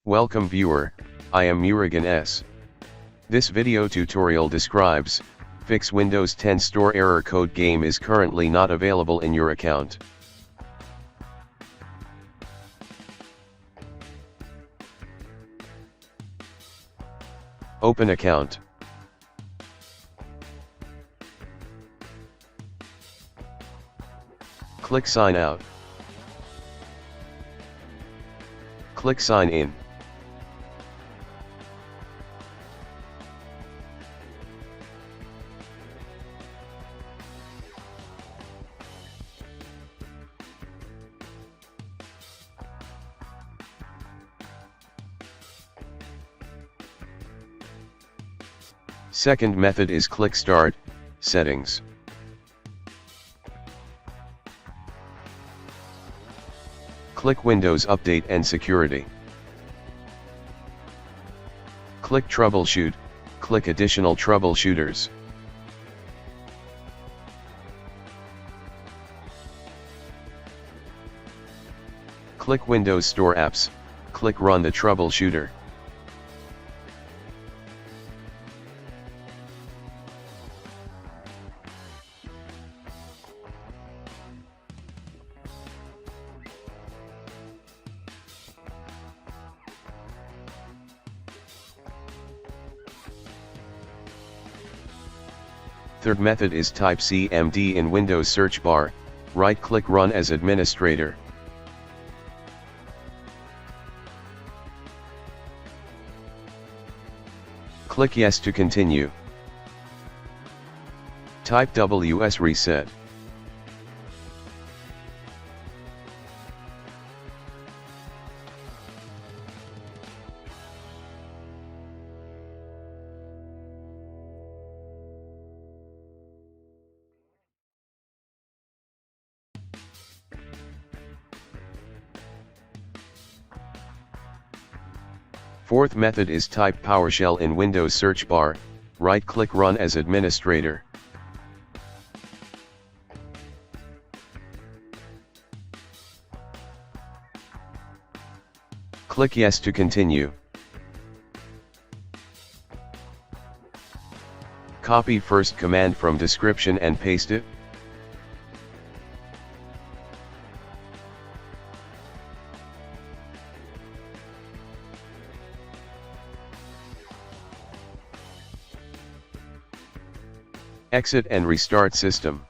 Welcome viewer, I am Murugan S. This video tutorial describes, fix Windows 10 store error code game is currently not available in your account. Open account. Click sign out. Click sign in. Second method is click Start, Settings. Click Windows Update and Security. Click Troubleshoot, click Additional Troubleshooters. Click Windows Store Apps, click Run the Troubleshooter. Third method is type CMD in Windows search bar, right-click Run as administrator. Click Yes to continue. Type Wsreset. Fourth method is type PowerShell in Windows search bar, right-click Run as administrator. Click Yes to continue. Copy first command from description and paste it. Exit and restart system.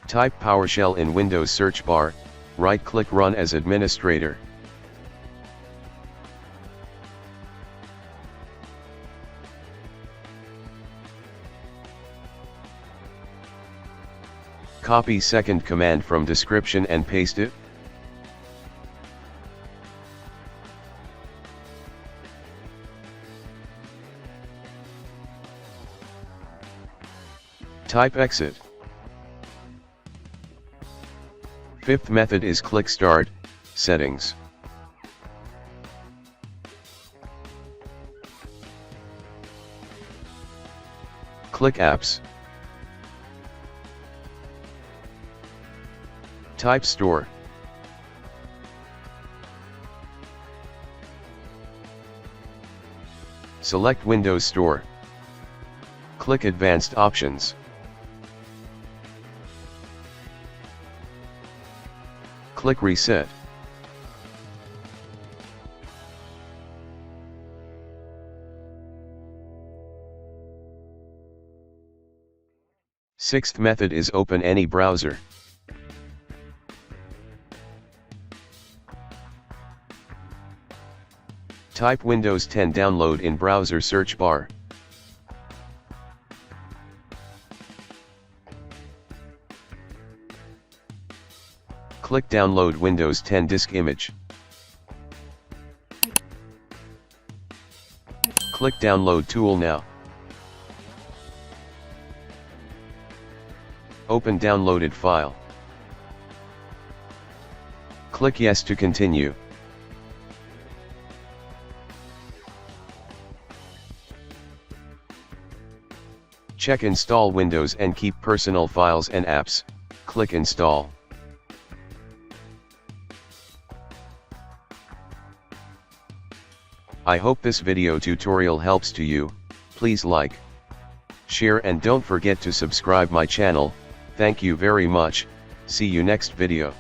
Type PowerShell in Windows search bar, right-click Run as administrator. Copy second command from description and paste it. Type Exit. Fifth method is click Start, Settings. Click Apps. Type Store. Select Windows Store. Click Advanced Options. Click Reset. Sixth method is open any browser. Type Windows 10 download in browser search bar. Click Download Windows 10 disk image. Click Download tool now. Open downloaded file. Click Yes to continue. Check Install Windows and keep personal files and apps, click Install. I hope this video tutorial helps to you. Please like, share and don't forget to subscribe my channel. Thank you very much. See you next video.